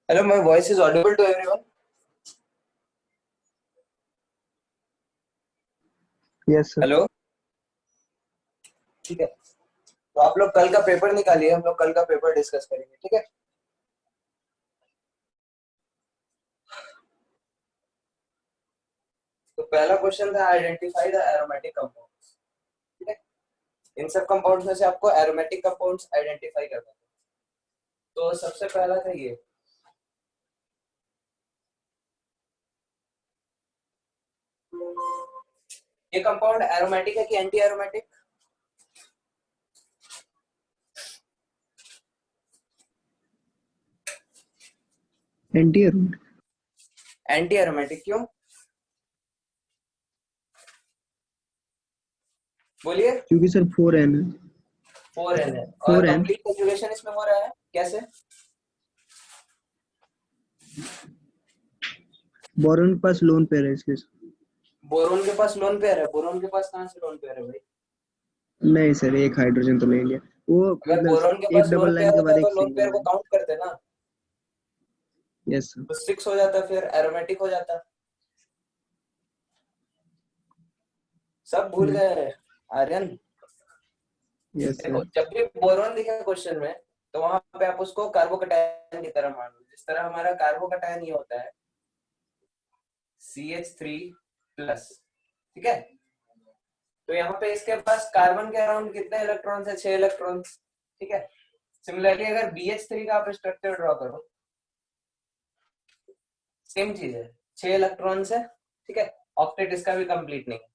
Hello, my voice is audible to everyone. Yes sir. Hello, ठीक है। तो आप लोग कल का पेपर निकालिए, हम लोग कल का पेपर डिस्कस करेंगे, ठीक है। तो पहला क्वेश्चन था आइडेंटिफाई द एरोमेटिक कंपाउंड्स, ठीक है। इन सब कंपाउंड्स में से आपको एरोमेटिक कंपाउंड्स आइडेंटिफाई करना है। तो सबसे पहला था ये कंपाउंड एरोमेटिक है कि anti aromatic? Anti aromatic. Anti aromatic क्यों? बोलिए। क्योंकि सर 4n है। 4n है और 4n कंप्लीट कंजुगेशन इसमें हो रहा है कैसे? बोरॉन के पास लोन पेयर है इसलिए सर। बोरोन के पास लोन पेयर है? बोरोन के पास कहाँ से लोन पेयर है भाई? नहीं सर, एक हाइड्रोजन तो ले लिया वो, अगर मतलब बोरोन के एक पास लोन डबल लाइन पेयर के होता बाद तो एक लोन पेयर सिंगल को लाइन। काउंट करते ना, यस सर। तो 6 हो जाता, फिर एरोमेटिक हो जाता। सब भूल गए आर्यन। यस देखो, सर। जब भी बोरोन दिखे क्वेश्चन में तो वहां पे आप उसको कार्बोकैटायन की तरह मान लो। जिस तरह हमारा कार्बोकैटायन ये होता है CH3+, ठीक है। तो यहाँ पे इसके पास कार्बन के अराउंड कितने इलेक्ट्रॉन्स है? 6 इलेक्ट्रॉन्स, ठीक है। सिमिलरली अगर BH3 का आप स्ट्रक्चर ड्रॉ करो, सेम चीज है, 6 इलेक्ट्रॉन्स है, ठीक है। ऑक्टेट इसका भी कंप्लीट नहीं है,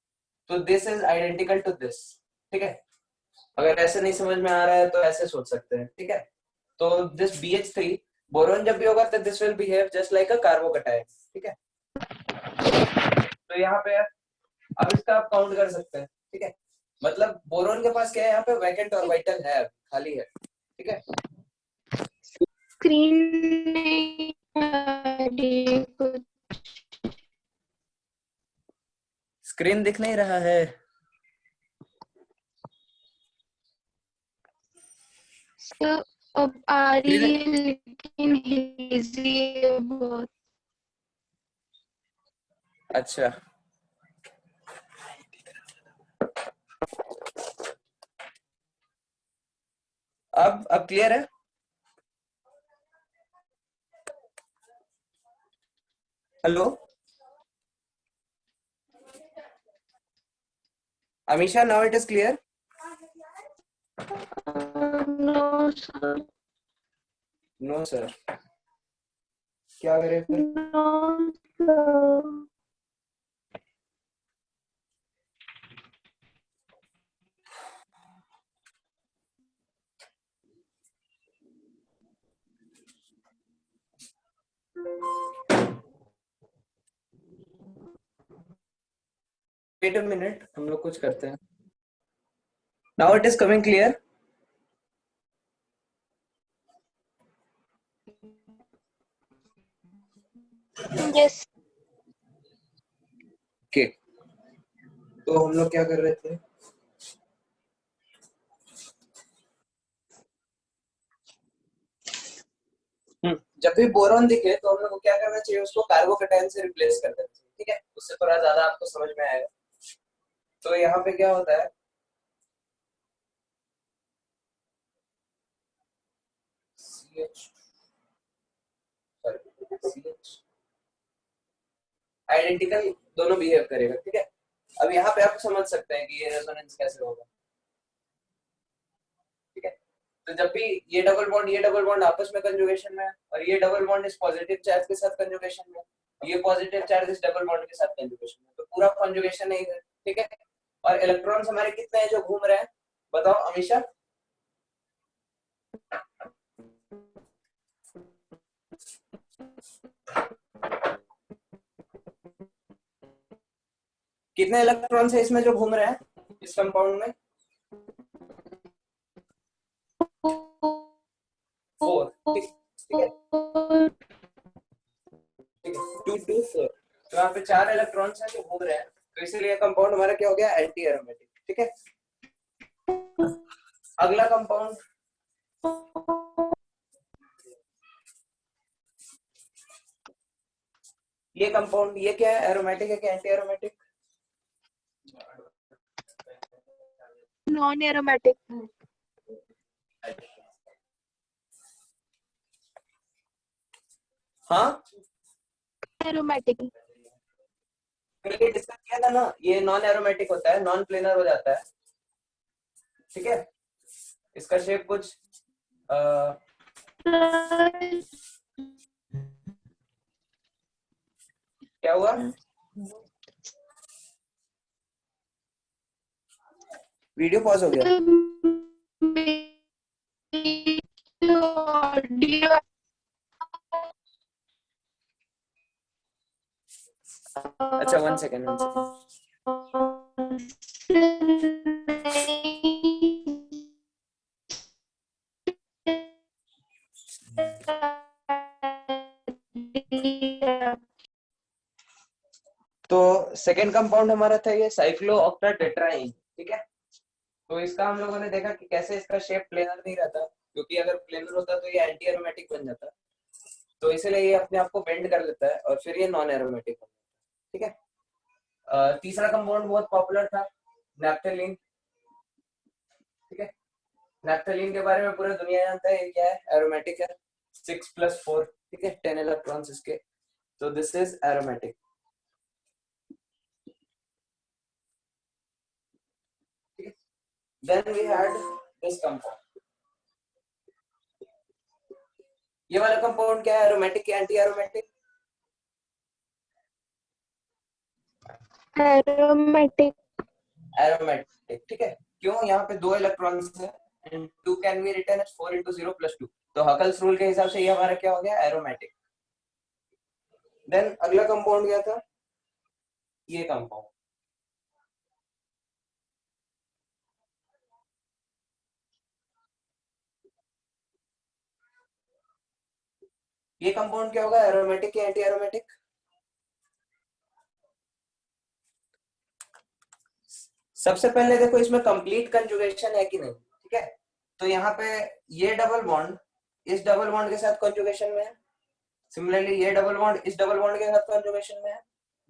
तो this is identical to this, ठीक है। अगर ऐसे नहीं समझ में आ रहा है तो ऐसे सोच सकते हैं, ठीक है। तो दिस BH3 बोरोन जब भी होगा तो this will behave just like a carbocation, ठीक है। तो यहाँ पे अब इसका आप काउंट कर सकते हैं, ठीक है। मतलब बोरोन के पास क्या है, यहाँ पे वैकेंट ऑर्बिटल है, खाली है, ठीक है। स्क्रीन नहीं आ रही कुछ। स्क्रीन दिख नहीं रहा है? तो अब आ रही स्क्रीन, है लेकिन हेजी है बहुत। अच्छा। अब क्लियर है? Hello Amisha, now it is clear? No sir, no sir, क्या करें फिर? No sir. Wait a minute, हम लोग कुछ करते हैं। Now it is coming clear? Yes. Okay, तो हम लोग क्या कर रहे थे? जब भी बोरॉन दिखे तो हम लोग को क्या करना चाहिए? उसको कार्बोकैटायन से रिप्लेस कर देना चाहिए, ठीक है। उससे थोड़ा ज्यादा आपको समझ में आएगा। तो यहाँ पे क्या होता है, CH, CH आइडेंटिकल दोनों बिहेव करेगा, ठीक है। अब यहाँ पे आप समझ सकते हैं कि ये रेजोनेंस कैसे होगा, ठीक है। तो जब भी ये डबल बॉन्ड आपस में कंजुगेशन में है और ये डबल बॉन्ड इस पॉजिटिव चार्ज के साथ कंजुगेशन में, ये पॉजिटिव चार्ज इस डबल बॉन्ड के साथ कंजुगेशन में, तो पूरा कंजुगेशन है, ठीक है। और इलेक्ट्रॉन्स हमारे कितने हैं जो घूम रहे हैं? बताओ अमीशा। कितने इलेक्ट्रॉन्स है इसमें जो घूम रहे हैं इस कंपाउंड में? 4, ठीक है, ठीक है, 2 2 4। तो यहाँ पे 4 इलेक्ट्रॉन्स हैं जो घूम रहे हैं, तो इसीलिए कंपाउंड हमारा क्या हो गया? एंटी एरोमेटिक, ठीक है। अगला कंपाउंड ये कंपाउंड ये क्या है, एरोमेटिक है क्या एंटी एरोमेटिक? Non aromatic. हाँ एरोमेटिक। पहले डिस्कस किया था ना, ये नॉन एरोमेटिक होता है, नॉन प्लेनर हो जाता है, ठीक है। इसका शेप कुछ क्या हुआ? वीडियो पॉज हो गया। ऑडियो अच्छा 1 सेकेंड 1 सेकेंड। तो सेकेंड कंपाउंड हमारा था ये साइक्लोऑक्टाटेट्राईन, ठीक है। तो इसका हम लोगों ने देखा कि कैसे इसका शेप प्लेनर नहीं रहता, क्योंकि अगर प्लेनर होता तो ये एंटी एरोमेटिक बन जाता, तो इसलिए ये अपने आप को बेंड कर लेता है और फिर ये नॉन एरोमेटिक होता है, ठीक है। तीसरा कंपाउंड बहुत पॉपुलर था, नैप्थेलीन, ठीक है। नैप्थेलीन के बारे में पूरी दुनिया जानता है, ये क्या है, एरोमेटिक है, 6+4, ठीक है, 10 इलेक्ट्रॉन्स इसके, तो दिस इज एरोमेटिक, ठीक है। Then we had this compound, ये वाला कंपाउंड क्या है, एरोमेटिक या एंटी एरोमेटिक? एरोमेटिक। एरोमेटिक, ठीक है। क्यों? यहाँ पे 2 इलेक्ट्रॉन्स है and 2 can be written as 4 into 0 + 2, तो हकल्स रूल के हिसाब से ये हमारा क्या हो गया, एरोमेटिक। देन अगला कंपाउंड क्या था, ये कंपाउंड, ये कंपाउंड क्या होगा, एरोमेटिक या एंटी एरोमेटिक? सबसे पहले देखो इसमें कंप्लीट कंजुगेशन है कि नहीं, ठीक है। तो यहाँ पे ये डबल बॉन्ड इस डबल बॉन्ड के साथ कंजुगेशन में है, सिमिलरली ये डबल बॉन्ड इस डबल बॉन्ड के साथ कंजुगेशन में है,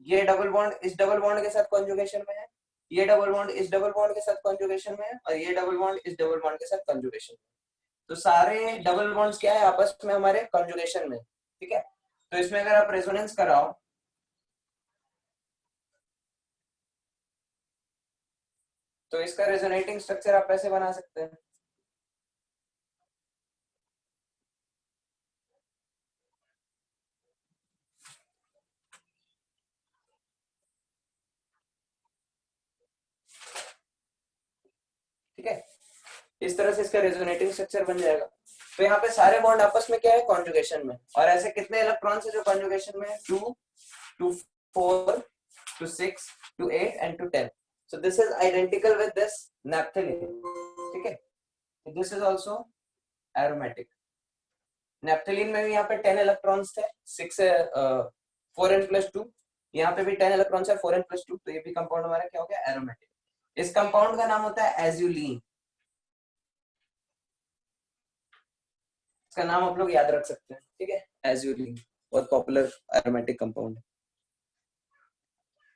ये डबल बॉन्ड इस डबल बॉन्ड के साथ कंजुगेशन में है, ये डबल बॉन्ड इस डबल बॉन्ड के साथ कंजुगेशन में है, और ये डबल बॉन्ड इस डबल बॉन्ड के साथ कंजुगेशन में। तो सारे डबल बॉन्ड्स क्या है, आपस में हमारे कंजुगेशन में, ठीक है। तो इसमें अगर आप रेजोनेंस कराओ तो इसका रेजोनेटिंग स्ट्रक्चर आप ऐसे बना सकते हैं, ठीक है। इस तरह से इसका रेजोनेटिंग स्ट्रक्चर बन जाएगा। तो यहाँ पे सारे बॉन्ड आपस में क्या है, कॉन्जुगेशन में, और ऐसे कितने इलेक्ट्रॉन्स है जो कॉन्जुगेशन में है, 2 2 4 2 6 2 8 and 2 10। So this is identical with this naphthalene, ठीक है। This is also aromatic. Naphthalene में भी यहाँ पे 10 इलेक्ट्रॉन्स थे, 6 4n+2, यहाँ पे भी 10 इलेक्ट्रॉन्स है, 4n+2, तो ये भी कंपाउंड हमारा क्या हो गया, एरोमेटिक। इस कंपाउंड का नाम होता है एजुलीन, इसका नाम आप लोग याद रख सकते हैं, ठीक है, एजुलीन, बहुत पॉपुलर एरोमेटिक कंपाउंड है,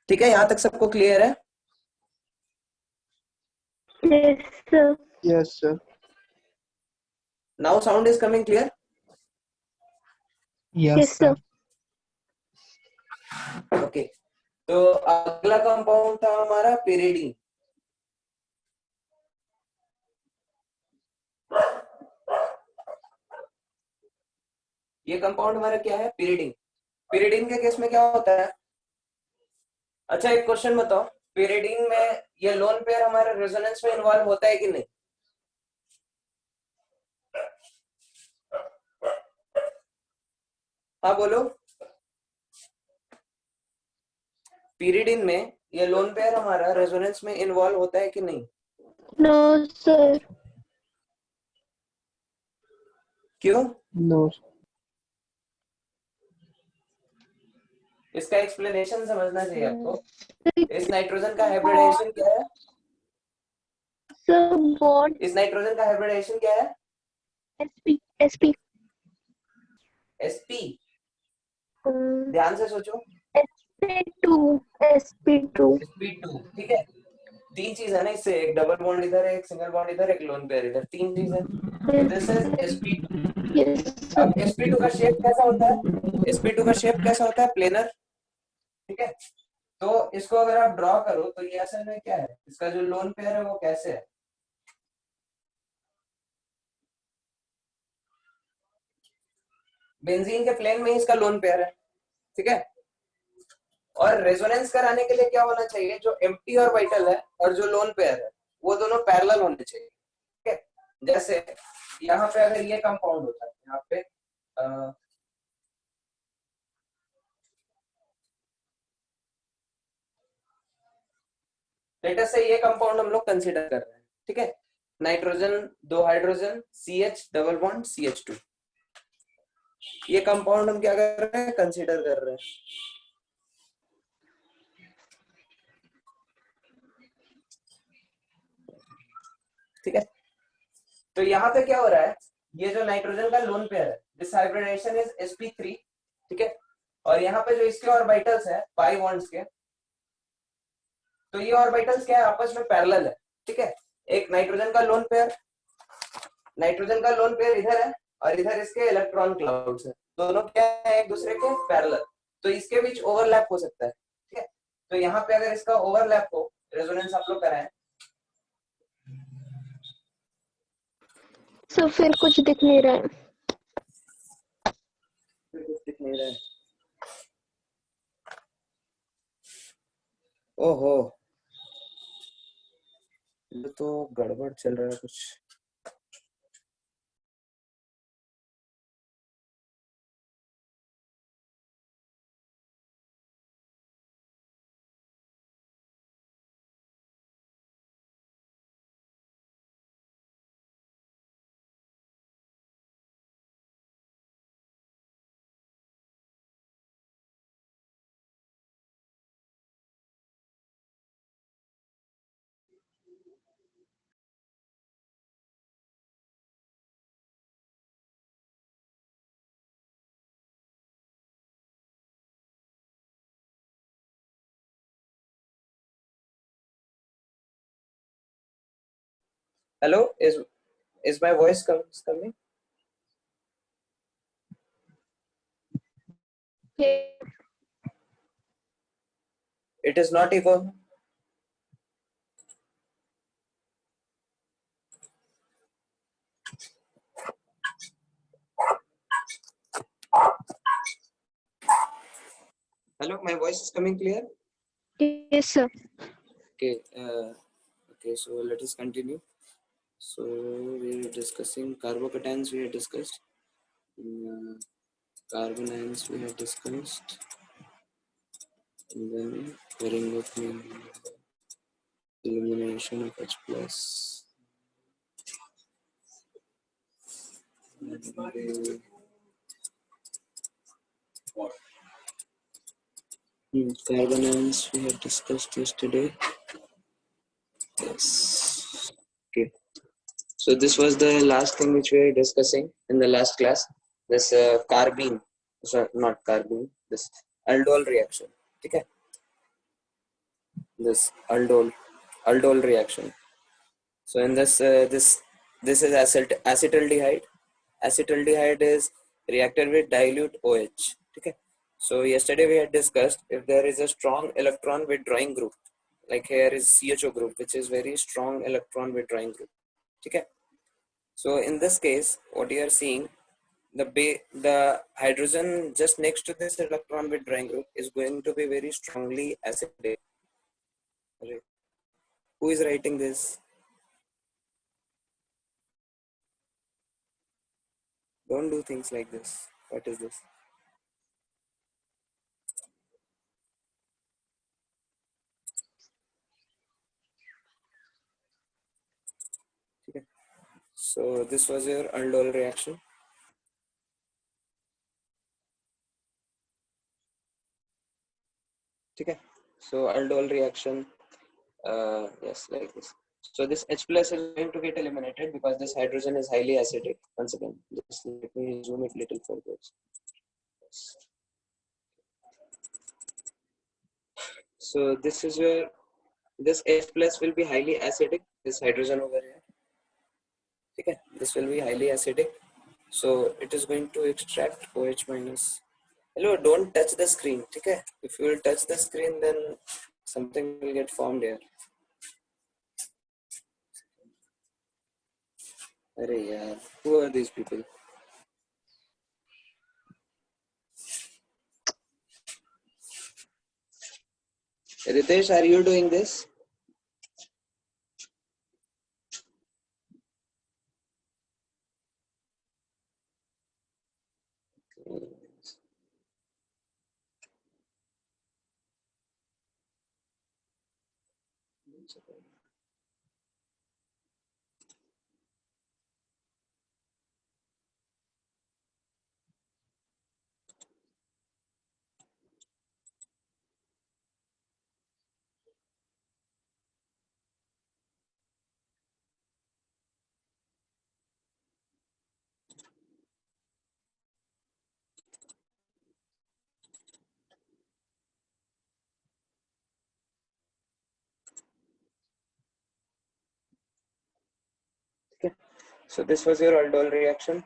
ठीक है। यहाँ तक सबको क्लियर है? Yes sir. Yes sir. Now sound is coming clear? Yes sir. Okay, तो अगला कंपाउंड था हमारा पिरिडीन। ये कंपाउंड हमारा क्या है, पिरिडीन। पिरिडीन के केस में क्या होता है, अच्छा एक क्वेश्चन बताओ, पिरिडीन में ये लोन पेयर हमारे रेजोनेंस में इन्वॉल्व होता है कि नहीं? हाँ बोलो। पिरिडीन में ये लोन पेयर हमारा रेजोनेंस में इन्वॉल्व होता है कि नहीं? No sir. क्यों? नो। इसका एक्सप्लेनेशन समझना चाहिए आपको। इस नाइट्रोजन का हाइब्रिडाइजेशन क्या है? सर बॉन्ड इस नाइट्रोजन का हाइब्रिडाइजेशन क्या है? Sp sp. sp। ध्यान से सोचो, sp2 sp2, ठीक है। तीन चीज है ना इससे, एक डबल बॉन्ड इधर है, एक सिंगल बॉन्ड इधर, एक लोन पेयर इधर, तीन चीज है। तो दिस इज sp2। yes अब sp2 का शेप कैसा होता है? sp2 का शेप कैसा होता है? प्लेनर, ठीक है। तो इसको अगर आप ड्रॉ करो तो ये असल में क्या है, इसका जो लोन पेयर है वो कैसे है? बेंजीन के प्लेन में ही इसका लोन पेयर है, ठीक है। और रेजोनेंस कराने के लिए क्या होना चाहिए, जो एम्प्टी और वाइटल है और जो लोन पेयर है वो दोनों पैरेलल होने चाहिए, ठीक है। जैसे यहाँ पे अगर ये कंपाउंड होता है, यहाँ पे लेटेस्ट से ये कंपाउंड हम लोग कंसीडर कर रहे हैं, ठीक है। नाइट्रोजन, दो hydrogen, CH double bond CH2, ये कंपाउंड हम क्या कर रहे हैं, कंसीडर कर रहे हैं, ठीक है। तो यहाँ पे क्या हो रहा है, ये जो नाइट्रोजन का लोन पेयर है, दिस हाइब्रिडेशन इज sp3, ठीक है। और यहाँ पे जो इसके ऑर्बिटल्स है पाई बॉन्ड्स के, तो ये ऑर्बिटल्स क्या है, आपस में पैरेलल है, ठीक है। एक नाइट्रोजन का लोन पेयर, नाइट्रोजन का लोन पेयर इधर है और इधर इसके इलेक्ट्रॉन क्लाउड्स है, दोनों क्या है, एक दूसरे के पैरेलल। तो इसके बीच ओवरलैप हो सकता है, ठीक है। तो यहाँ पे अगर इसका ओवरलैप हो, रेजोनेंस आप लोग कराएं, सर फिर कुछ दिख नहीं रहा है। फिर कुछ दिख नहीं रहा है। ओहो, ये तो गड़बड़ चल रहा है कुछ। Hello, is my voice coming? It is not echo. Hello, my voice is coming clear? yes sir Okay, okay, so let us continue. So we are discussing carbocations, we have discussed. Carbon ions we have discussed. And then pairing of elimination of H plus. Carbon ions we have discussed yesterday. Yes. Okay. So this was the last thing which we were discussing in the last class. This carbene, sorry, not carbene. This aldol reaction. Okay. This aldol reaction. So in this this is acetaldehyde. Acetaldehyde is reacted with dilute OH. Okay. So yesterday we had discussed if there is a strong electron withdrawing group, like here is CHO group, which is very strong electron withdrawing group. Okay. So in this case, what you are seeing, the hydrogen just next to this electron withdrawing group is going to be very strongly acidic. Who is writing this? Don't do things like this. What is this? Okay. So this was your aldol reaction. Okay. So aldol reaction, yes, like this. So this H plus is going to get eliminated because this hydrogen is highly acidic. Once again, just let me zoom it little further. So this is your, this H plus will be highly acidic, this hydrogen over here. Okay, this will be highly acidic. So it is going to extract OH minus. Hello, don't touch the screen. Okay, if you will touch the screen, then something will get formed here. Arey yaar, who are these people? Ritesh, are you doing this? Okay, so this was your aldol reaction.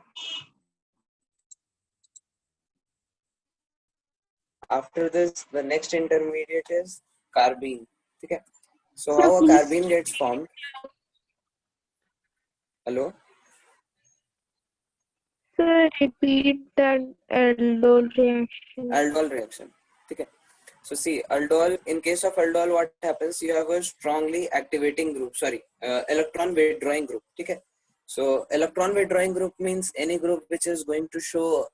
After this, the next intermediate is carbene. Okay, so Sir, how a please. carbene gets formed? Hello. Sir, repeat that aldol reaction. Aldol reaction. Okay. So see, aldol, in case of aldol, what happens? You have a strongly activating group, electron withdrawing group. Okay. So electron withdrawing group means any group which is going to show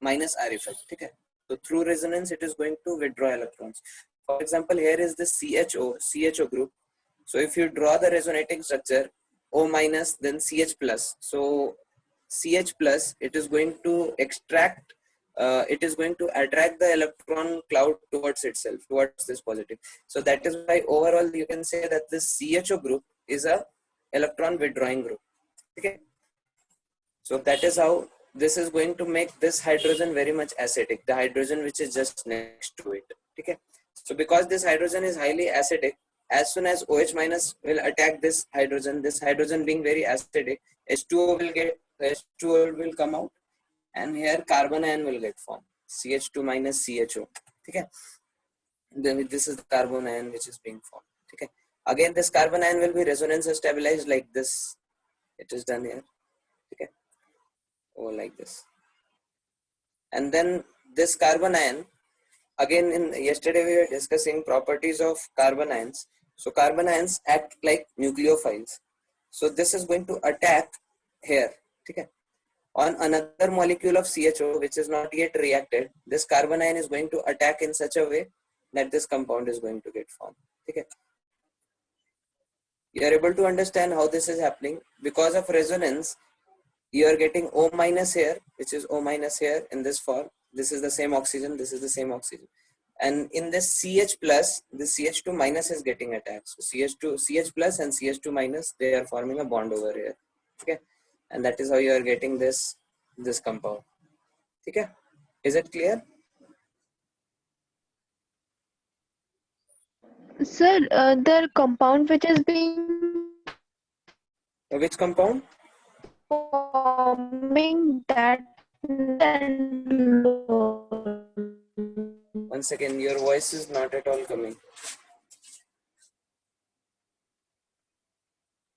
minus R effect. Okay. So through resonance, it is going to withdraw electrons. For example, here is the CHO group. So if you draw the resonating structure, O minus, then CH plus. So CH plus, it is going to extract, it is going to attract the electron cloud towards itself, towards this positive. So that is why overall you can say that this CHO group is a electron withdrawing group. Okay. So that is how this is going to make this hydrogen very much acidic, the hydrogen which is just next to it. Okay. So because this hydrogen is highly acidic, as soon as OH minus will attack this hydrogen being very acidic, H2O will come out, and here carbon ion will get formed, CH2 minus CHO. Okay. Then this is the carbon ion which is being formed. Okay. Again, this carbon ion will be resonance stabilized like this. It is done here. Okay. Or like this. And then this carbon ion, again, in yesterday we were discussing properties of carbon ions. So carbon ions act like nucleophiles. So this is going to attack here. Okay. On another molecule of CHO which is not yet reacted, this carbon ion is going to attack in such a way that this compound is going to get formed. Okay. You are able to understand how this is happening. Because of resonance, you are getting O minus here, which is O minus here in this form. This is the same oxygen, this is the same oxygen. And in this CH plus, this CH2 minus is getting attacked. So CH plus and CH2 minus, they are forming a bond over here. Okay. And that is how you are getting this compound. Okay. Is it clear? Sir, the compound which is being Which compound? forming that aldol. Once again, your voice is not at all coming.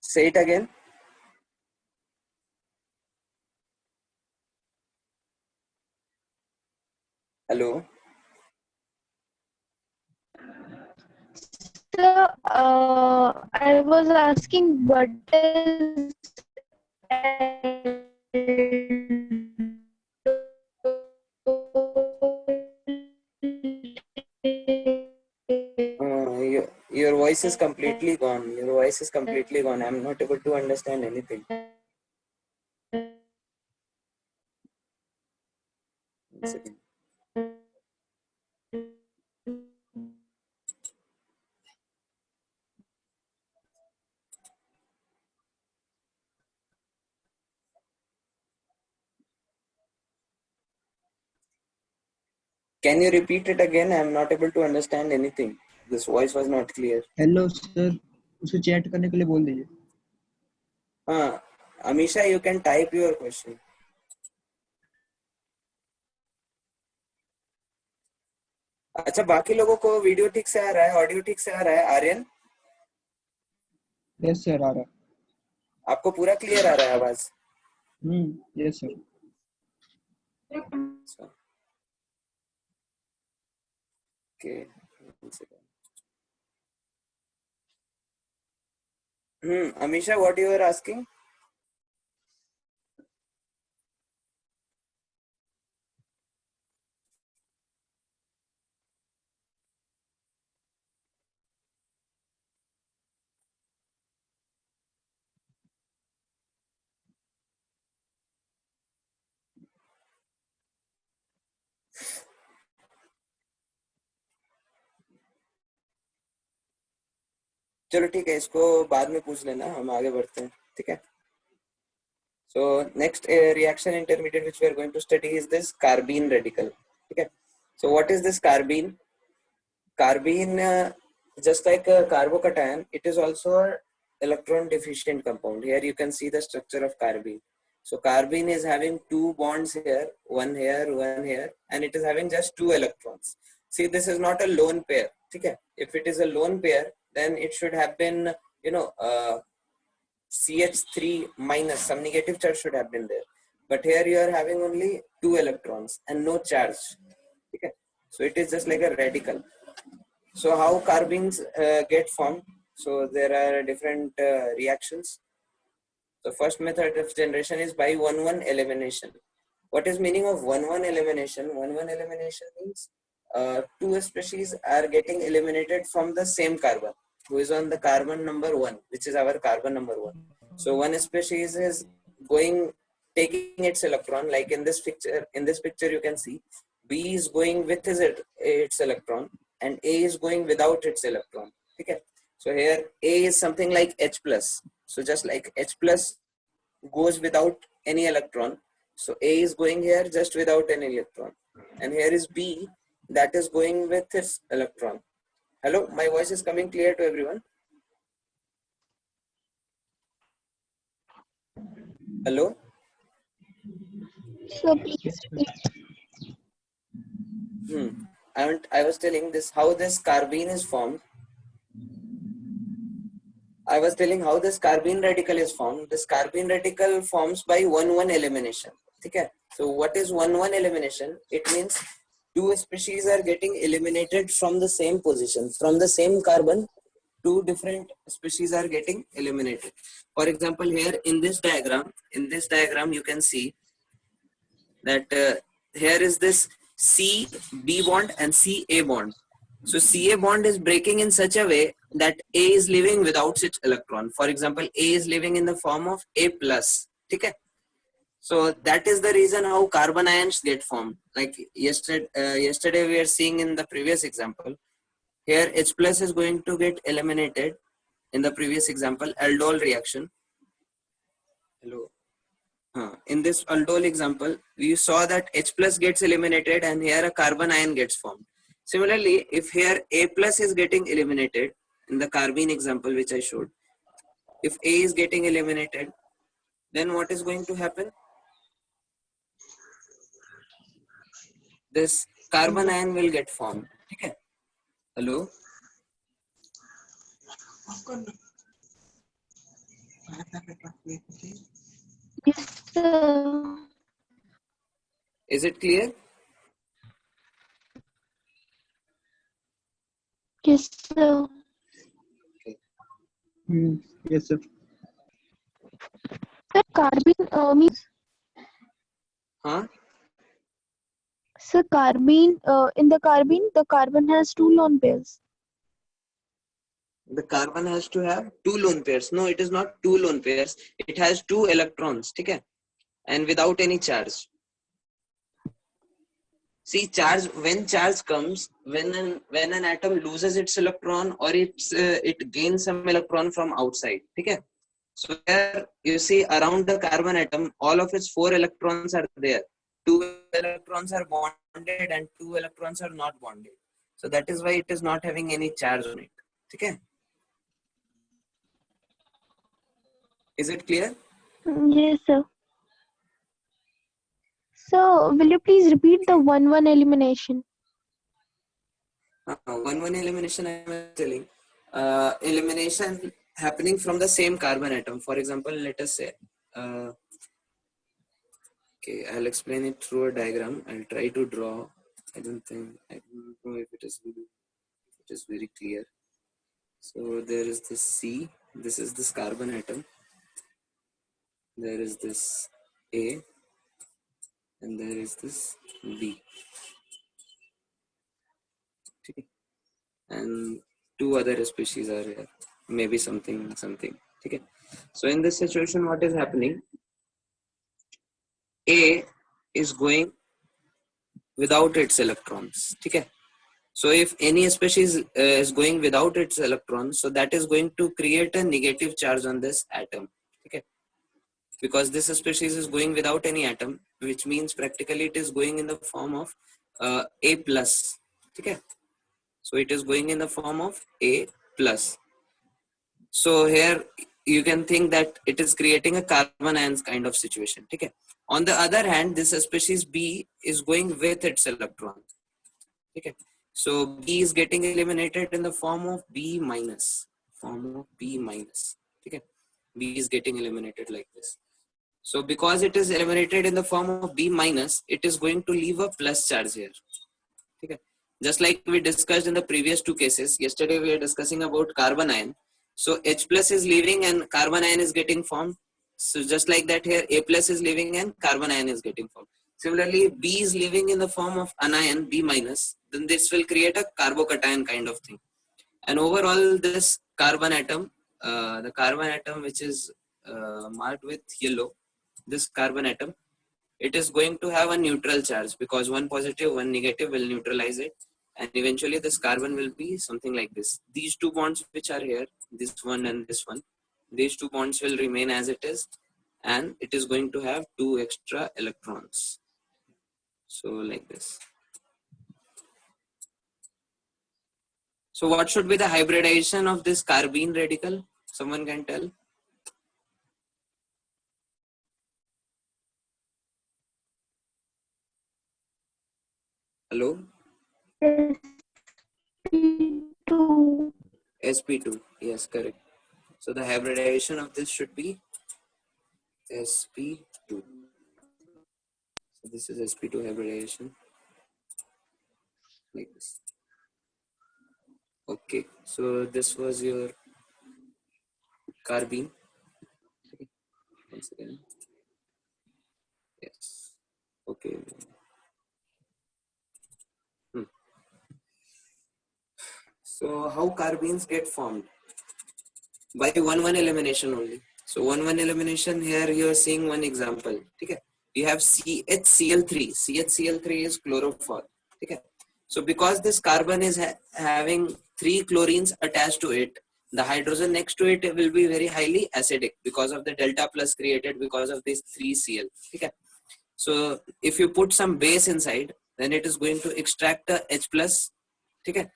Say it again. Hello. So, I was asking what is Your voice is completely gone. Your voice is completely gone. I'm not able to understand anything. One second. Can you repeat it again? I am not able to understand anything. This voice was not clear. Hello sir, उसे chat करने के लिए बोल दीजिए. हाँ, Amisha, you can type your question. अच्छा, बाकी लोगों को वीडियो ठीक से आ रहा है, ऑडियो ठीक से आ रहा है? आर्यन, यस सर, आ रहा. आपको पूरा क्लियर आ रहा है आवाज? Yes sir. Okay. Amisha, what you were asking? चलो ठीक है, इसको बाद में पूछ लेना, हम आगे बढ़ते हैं. ठीक है. So next reaction intermediate which we are going to study is this carbene radical. Okay. So what is this carbene? Carbene, just like a carbocation, it is also an electron deficient compound. Here you can see the structure of carbene. So carbene is having two bonds here, one here, and it is having just two electrons. See, this is not a lone pair. Okay. If it is a lone pair, then it should have been, CH3 minus, some negative charge should have been there. But here you are having only two electrons and no charge. Okay. So it is just like a radical. So how carbenes get formed? So there are different reactions. The first method of generation is by 1-1 elimination. What is meaning of 1-1 elimination? 1-1 elimination means two species are getting eliminated from the same carbon, who is on the carbon number 1, which is our carbon number 1. So one species is taking its electron, like in this picture you can see B is going with its electron and A is going without its electron. Okay. So here A is something like H plus. So just like H plus goes without any electron, so A is going here just without any electron, and here is B that is going with its electron. Hello, my voice is coming clear to everyone? Hello? So please repeat. I was telling this how this carbene is formed. I was telling how this carbene radical is formed. This carbene radical forms by 1-1 elimination. Okay. So what is 1-1 elimination? It means two species are getting eliminated from the same position, from the same carbon. Two different species are getting eliminated. For example, here in this diagram, you can see that here is this C-B bond and C-A bond. So Ca bond is breaking in such a way that A is leaving without its electron. For example, A is leaving in the form of A plus. Okay. So that is the reason how carbon ions get formed. Like yesterday we are seeing in the previous example. Here H plus is going to get eliminated in the previous example, aldol reaction. Hello. In this aldol example, we saw that H plus gets eliminated and here a carbon ion gets formed. Similarly, if here A plus is getting eliminated in the carbene example which I showed, if A is getting eliminated, then what is going to happen? This carbon ion will get formed. Okay. Hello? Yes, sir. Is it clear? Yes, sir. Yes sir. Sir, carbene means. Sir, carbene. In the carbene, the carbon has two lone pairs. The carbon has to have two lone pairs. No, it is not two lone pairs. It has two electrons. Okay? And without any charge. See, when charge comes, when an atom loses its electron or it gains some electron from outside. Okay? So here you see around the carbon atom, all of its 4 electrons are there. 2 electrons are bonded and 2 electrons are not bonded. So that is why it is not having any charge on it. Okay? Is it clear? Yes, sir. So, will you please repeat the 1-1 elimination? 1-1 elimination, I am telling. Elimination happening from the same carbon atom. For example, let us say, okay, I'll explain it through a diagram. I'll try to draw. I don't know if it is very clear. So there is this C. This is this carbon atom. There is this A, and there is this B. Okay. And 2 other species are here. Maybe something. Okay. So in this situation, what is happening? A is going without its electrons. Okay. So if any species is going without its electrons, so that is going to create a negative charge on this atom. Okay. Because this species is going without any atom, which means practically it is going in the form of A plus. Okay. So it is going in the form of A plus. So here you can think that it is creating a carbon ions kind of situation. Okay. On the other hand, this species B is going with its electron. Okay. So B is getting eliminated in the form of B minus. Okay. B is getting eliminated like this. So because it is eliminated in the form of B minus, it is going to leave a plus charge here. Okay. Just like we discussed in the previous 2 cases, yesterday we were discussing about carbon ion. So H plus is leaving and carbon ion is getting formed. So just like that here, A plus is leaving and carbon ion is getting formed. Similarly, B is leaving in the form of anion, B minus, then this will create a carbocation kind of thing. And overall, this carbon atom, the carbon atom which is marked with yellow, this carbon atom, it is going to have a neutral charge because one positive, one negative will neutralize it. And eventually this carbon will be something like this. These 2 bonds which are here, this one and this one, these 2 bonds will remain as it is. And it is going to have 2 extra electrons. So like this. So what should be the hybridization of this carbene radical? Someone can tell? Hello? SP2. sp2. Yes, correct. So the hybridization of this should be sp2. So this is sp2 hybridization. Like this. Okay, so this was your carbene. Okay. Once again. Yes. Okay. So how carbenes get formed? By 1-1 elimination only. So 1-1 elimination, here you are seeing one example. Okay. You have CHCl3. CHCl3 is chlorophore. Okay. So because this carbon is having 3 chlorines attached to it, the hydrogen next to it will be very highly acidic because of the delta plus created because of this 3Cl. Okay. So if you put some base inside, then it is going to extract the H plus. Okay.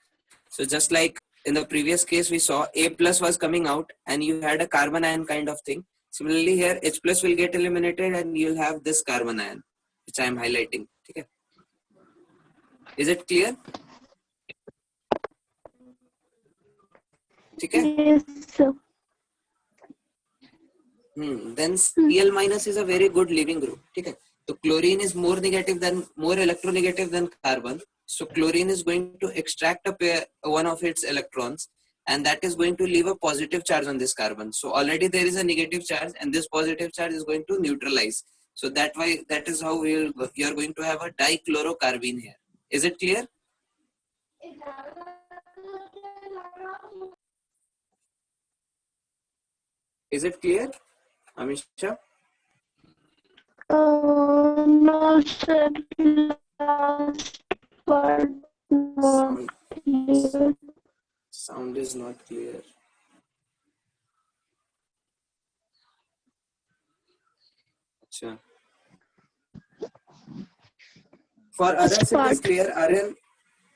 So just like in the previous case, we saw A plus was coming out and you had a carbon ion kind of thing. Similarly here, H plus will get eliminated and you'll have this carbon ion, which I am highlighting. Okay. Is it clear? Okay. Yes, sir. Then Cl minus is a very good leaving group. Okay. So chlorine is more electronegative than carbon. So chlorine is going to extract one of its electrons, and that is going to leave a positive charge on this carbon. So already there is a negative charge, and this positive charge is going to neutralize. So that is how you are going to have a dichlorocarbene here. Is it clear? Is it clear, Amisha? No, sir. Last part not clear. Sound is not clear. Achha. For First others it is part, clear.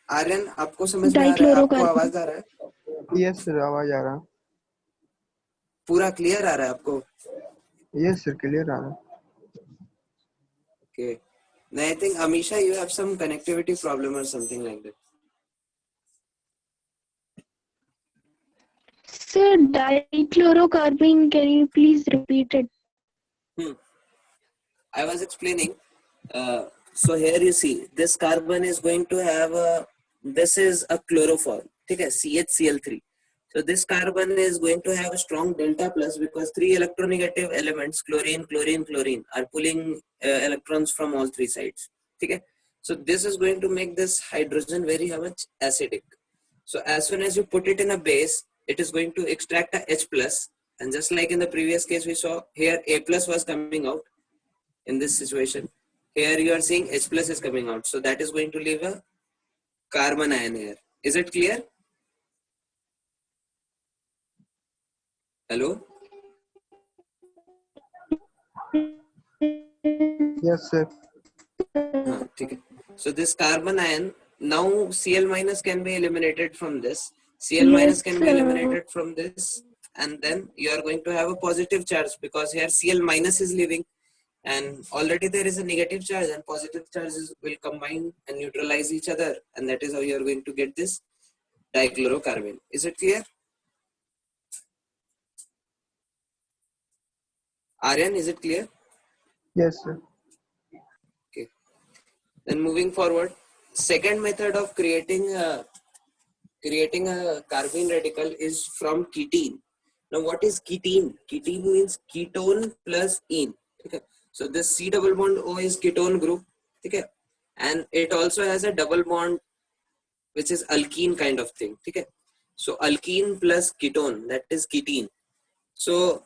Aryan आपको समझ में आ रहा है? आपको dichlorocarbon. आवाज आ रहा है? Yes sir, आवाज आ रहा। पूरा क्लियर आ रहा है आपको? यस सर, क्लियर आ रहा। Okay. Now I think Amisha, you have some connectivity problem or something like that. Sir, dichlorocarbon, can you please repeat it? I was explaining. So here you see this carbon is going to have this is a chloroform. Okay, CH-Cl3. So this carbon is going to have a strong delta plus because 3 electronegative elements, chlorine, chlorine, chlorine, are pulling electrons from all 3 sides. Okay, so this is going to make this hydrogen very much acidic. So as soon as you put it in a base, it is going to extract a H plus, and just like in the previous case we saw here, A plus was coming out. In this situation, here you are seeing H plus is coming out. So that is going to leave a carbon ion here. Is it clear? Hello? Yes sir. Okay. So this carbon ion, now Cl minus can be eliminated from this. Cl minus can be eliminated from this. And then you are going to have a positive charge because here Cl minus is leaving. And already there is a negative charge and positive charges will combine and neutralize each other, and that is how you are going to get this dichlorocarbon. Is it clear? Aryan, is it clear? Yes sir. Okay. Then moving forward, second method of creating a carbene radical is from ketene. Now what is ketene? Ketene means ketone plus ene. Okay. So this C double bond O is ketone group, okay, and it also has a double bond which is alkene kind of thing, okay. So alkene plus ketone, that is ketene. So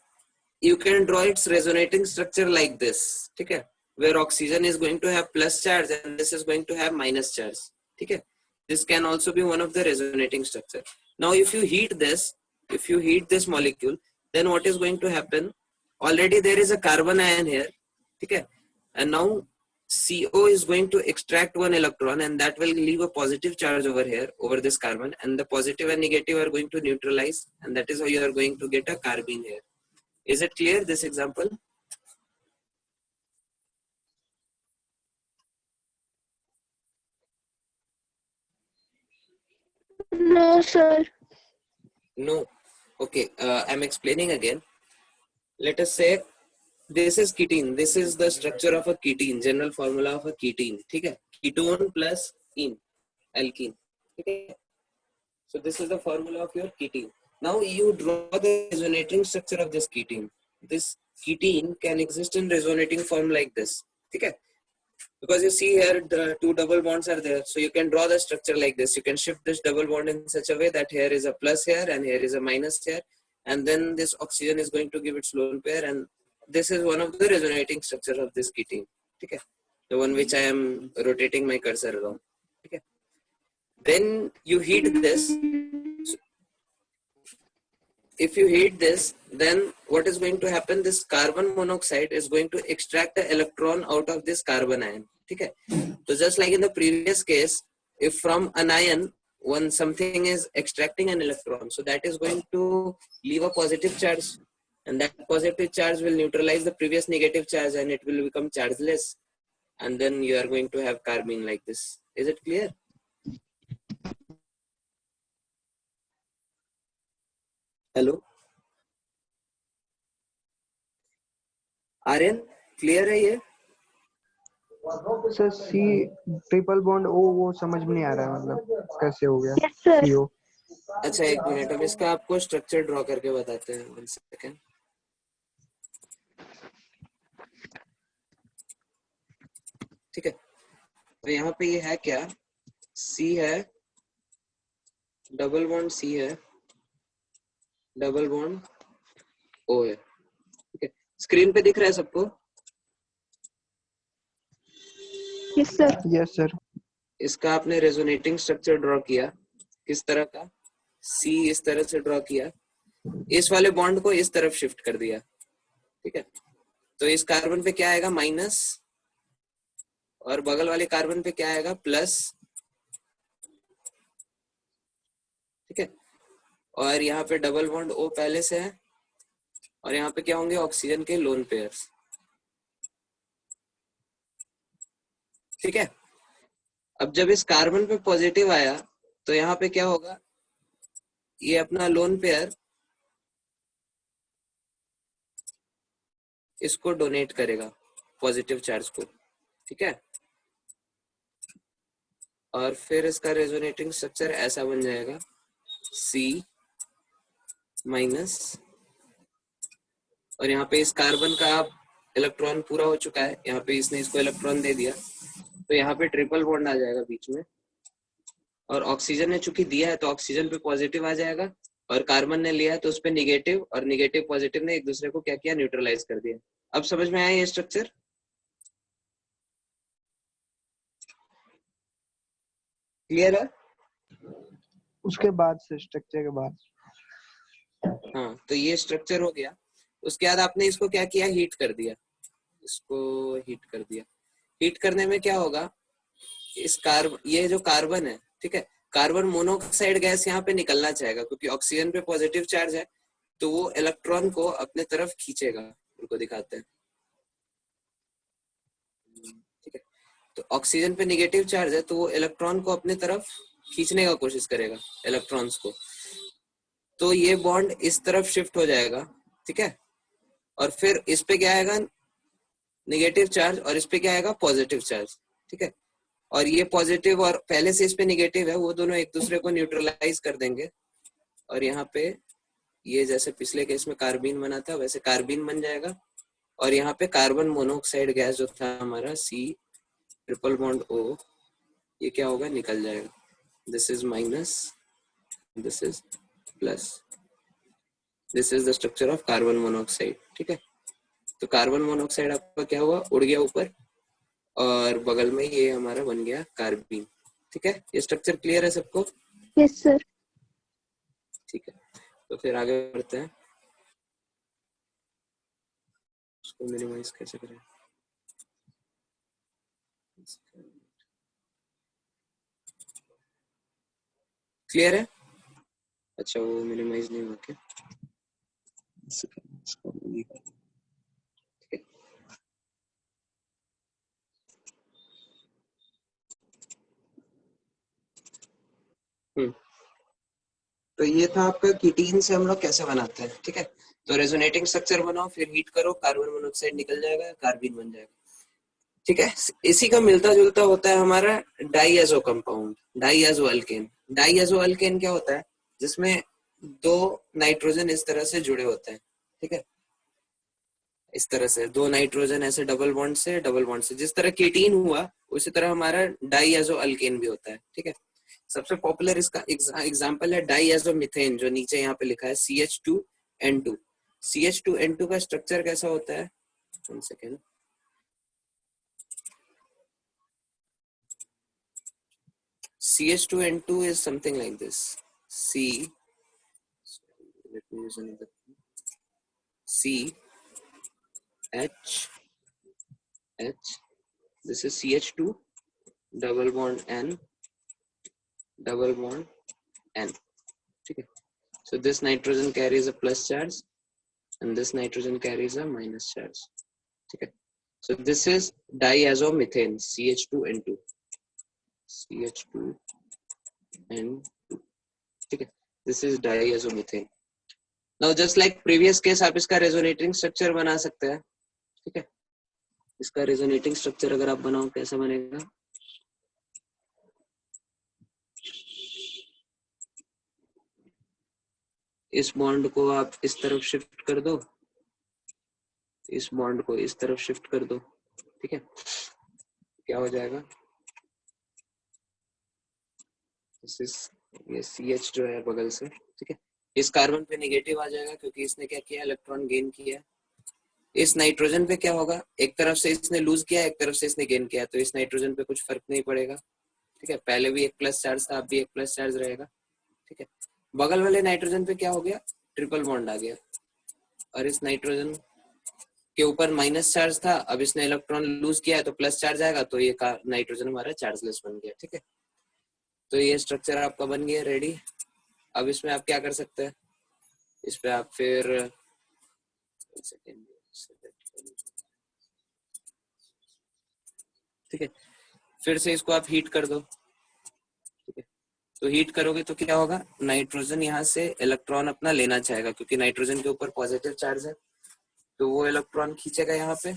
you can draw its resonating structure like this, okay, where oxygen is going to have plus charge and this is going to have minus charge, okay. This can also be one of the resonating structure. Now if you heat this molecule, then what is going to happen? Already there is a carbon ion here. Okay, and now CO is going to extract one electron and that will leave a positive charge over here over this carbon, and the positive and negative are going to neutralize, and that is how you are going to get a carbene here. Is it clear, this example? No, sir. No. Okay, I'm explaining again. Let us say this is ketene. This is the structure of a ketene, general formula of a ketene. Okay? Ketone plus ene, alkene. Okay? So this is the formula of your ketene. Now you draw the resonating structure of this ketene. This ketene can exist in resonating form like this. Okay? Because you see here the 2 double bonds are there. So you can draw the structure like this. You can shift this double bond in such a way that here is a plus here and here is a minus here. And then this oxygen is going to give its lone pair, and this is one of the resonating structure of this ketene. Okay? The one which I am rotating my cursor around. Okay? Then you heat this. If you heat this, then what is going to happen? This carbon monoxide is going to extract an electron out of this carbon ion. Okay? So just like in the previous case, if from an ion, when something is extracting an electron, so that is going to leave a positive charge, and that positive charge will neutralize the previous negative charge and it will become chargeless, and then you are going to have carbene like this. Is it clear? Hello? Aryan, clear है ये? Sir C triple bond O वो समझ में नहीं आ रहा है, मतलब कैसे हो गया? Yes, sir. CO। अच्छा एक मिनट, हम इसका आपको स्ट्रक्चर ड्रॉ करके बताते हैं. 1 सेकेंड. ठीक है, तो यहाँ पे ये है क्या? C है, डबल बॉन्ड C है, डबल बॉन्ड O है. ठीक है, स्क्रीन पे दिख रहा है सबको? Yes, sir. Yes sir. इसका आपने रेजोनेटिंग स्ट्रक्चर ड्रॉ किया, किस तरह का? C इस तरह से ड्रॉ किया, इस वाले बॉन्ड को इस तरफ शिफ्ट कर दिया. ठीक है, तो इस कार्बन पे क्या आएगा? माइनस और बगल वाले कार्बन पे क्या आएगा, प्लस, ठीक है। और यहाँ पे डबल बॉन्ड O पहले से है, और यहाँ पे क्या होंगे, ऑक्सीजन के लोन पेयर्स, ठीक है। अब जब इस कार्बन पे पॉजिटिव आया तो यहाँ पे क्या होगा, ये अपना लोन पेयर इसको डोनेट करेगा पॉजिटिव चार्ज को, ठीक है। और फिर इसका रेजोनेटिंग स्ट्रक्चर ऐसा बन जाएगा, C माइनस, और यहाँ पे इस कार्बन का इलेक्ट्रॉन पूरा हो चुका है, यहाँ पे इसने इसको इलेक्ट्रॉन दे दिया, तो यहाँ पे ट्रिपल बॉन्ड आ जाएगा बीच में, और ऑक्सीजन ने चूंकि दिया है तो ऑक्सीजन पे पॉजिटिव आ जाएगा, और कार्बन ने लिया है तो उस पे निगेटिव, और निगेटिव पॉजिटिव ने एक दूसरे को क्या किया, न्यूट्रलाइज कर दिया। अब समझ में आया ये स्ट्रक्चर, क्लियर है? उसके बाद से स्ट्रक्चर के बाद, हाँ, तो ये स्ट्रक्चर हो गया। उसके बाद आपने इसको क्या किया, हीट कर दिया, इसको हीट कर दिया। हीट करने में क्या होगा, इस ये जो कार्बन है, ठीक है, कार्बन मोनोऑक्साइड गैस यहाँ पे निकलना चाहेगा, क्योंकि ऑक्सीजन पे पॉजिटिव चार्ज है, तो वो इलेक्ट्रॉन को अपने तरफ खींचेगा। उनको दिखाते हैं, ठीक है। तो ऑक्सीजन पे निगेटिव चार्ज है, तो वो इलेक्ट्रॉन को अपने तरफ खींचने का कोशिश करेगा, इलेक्ट्रॉन्स को। तो ये बॉन्ड इस तरफ शिफ्ट हो जाएगा, ठीक है। और फिर इस पे क्या आएगा, निगेटिव चार्ज, और इस पे क्या आएगा, पॉजिटिव चार्ज, ठीक है। और ये पॉजिटिव और पहले से इस पे निगेटिव है, वो दोनों एक दूसरे को न्यूट्रलाइज कर देंगे, और यहाँ पे ये जैसे पिछले केस में कार्बीन बना था वैसे कार्बीन बन जाएगा, और यहाँ पे कार्बन मोनोऑक्साइड गैस जो था हमारा C ट्रिपल बॉन्ड O, ये क्या होगा, निकल जाएगा। This is minus, this is plus, this is the structure of carbon monoxide, ठीक है। तो कार्बन मोनोऑक्साइड आपका क्या हुआ, उड़ गया ऊपर, और बगल में ये हमारा बन गया कार्बीन, ठीक है। ये स्ट्रक्चर क्लियर है सबको? Yes sir. ठीक है, तो फिर आगे बढ़ते हैं। उसको मिनिमाइज कैसे करें, क्लियर है? अच्छा, वो मिनिमाइज नहीं हुआ क्या? ठीक है। तो ये था आपका कीटीन से हम लोग कैसे बनाते हैं, ठीक है। तो रेजोनेटिंग स्ट्रक्चर बनाओ, फिर हीट करो, कार्बन मोनोऑक्साइड निकल जाएगा, कार्बीन बन जाएगा, ठीक है। इसी का मिलता जुलता होता है हमारा डाइएजो कंपाउंड, डाइएजो अल्केन। डाइएजो अल्केन क्या होता है, जिसमें दो नाइट्रोजन इस तरह से जुड़े होते हैं, ठीक है। इस तरह से दो नाइट्रोजन ऐसे डबल बॉन्ड से, डबल बॉन्ड से, जिस तरह कीटीन हुआ उसी तरह हमारा डाइएजो अल्केन भी होता है, ठीक है। सबसे पॉपुलर इसका एग्जांपल है डाइएजोमीथेन, जो नीचे यहाँ पे लिखा है CH2N2। CH2N2 का स्ट्रक्चर कैसा होता है, 1 second, CH2N2 is something like this. Let me use another. C H H. This is CH2 double bond N double bond N. ठीक है. So this nitrogen carries a plus charge and this nitrogen carries a minus charge. ठीक है. So this is diazomethane, CH2N2. CH2N2. ठीक है. This is diazomethane. Now just like previous case, आप इसका resonating structure बना सकते हैं, ठीक है. इसका resonating structure अगर आप बनाओ कैसा बनेगा, इस बॉन्ड को आप इस तरफ शिफ्ट कर दो, इस बॉन्ड को इस तरफ शिफ्ट कर दो, ठीक है. क्या हो जाएगा, ये CH जो है बगल से, ठीक है, इस कार्बन पे नेगेटिव आ जाएगा क्योंकि इसने क्या किया, इलेक्ट्रॉन गेन किया. इस नाइट्रोजन पे क्या होगा, एक तरफ से इसने लूज किया, एक तरफ से इसने गेन किया, तो इस नाइट्रोजन पे कुछ फर्क नहीं पड़ेगा, ठीक है. पहले भी एक प्लस चार्ज था, अब भी एक प्लस चार्ज रहेगा, ठीक है. बगल वाले नाइट्रोजन पे क्या हो गया, ट्रिपल बॉन्ड आ गया, और इस नाइट्रोजन के ऊपर माइनस चार्ज था, अब इसने इलेक्ट्रॉन लूज किया है तो प्लस चार्ज आएगा, तो ये नाइट्रोजन हमारा चार्जलेस बन गया। ठीक है, तो ये स्ट्रक्चर आपका बन गया रेडी। अब इसमें आप क्या कर सकते हैं, इस पे आप फिर ठीक है, फिर से इसको आप हीट कर दो। ठीक है, तो हीट करोगे तो क्या होगा, नाइट्रोजन यहाँ से इलेक्ट्रॉन अपना लेना चाहेगा, क्योंकि नाइट्रोजन के ऊपर पॉजिटिव चार्ज है, तो वो इलेक्ट्रॉन खींचेगा यहाँ पे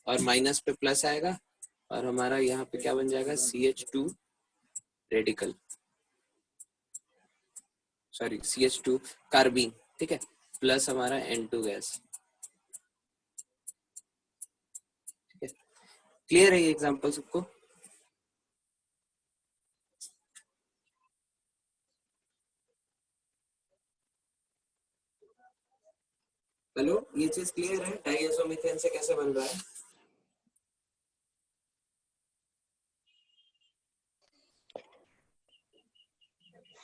और माइनस पे प्लस आएगा, और हमारा यहाँ पे क्या बन जाएगा, CH2 radical, sorry CH2 carbene. ठीक है, प्लस हमारा N2 गैस। ठीक है, क्लियर है ये एग्जांपल सबको? हेलो, ये चीज क्लियर है, डाइएज़ोमीथेन से कैसे बन रहा है?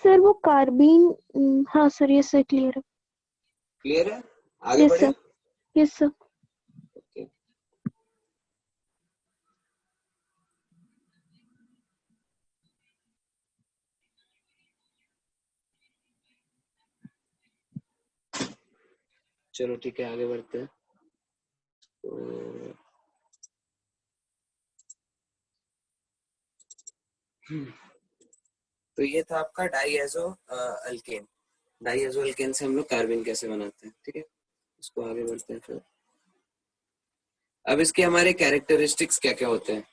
सर वो कार्बीन, हाँ सर, ये सर क्लियर है। क्लियर है, आगे यस बढ़े? Sir, yes sir. ओके, चलो ठीक है, आगे बढ़ते हैं। तो ये था आपका डाइएज़ो अल्केन। डाइएज़ो अल्केन से हम लोग कार्बन कैसे बनाते हैं। ठीक है, इसको आगे बढ़ते हैं फिर। अब इसके हमारे कैरेक्टरिस्टिक्स क्या क्या होते हैं।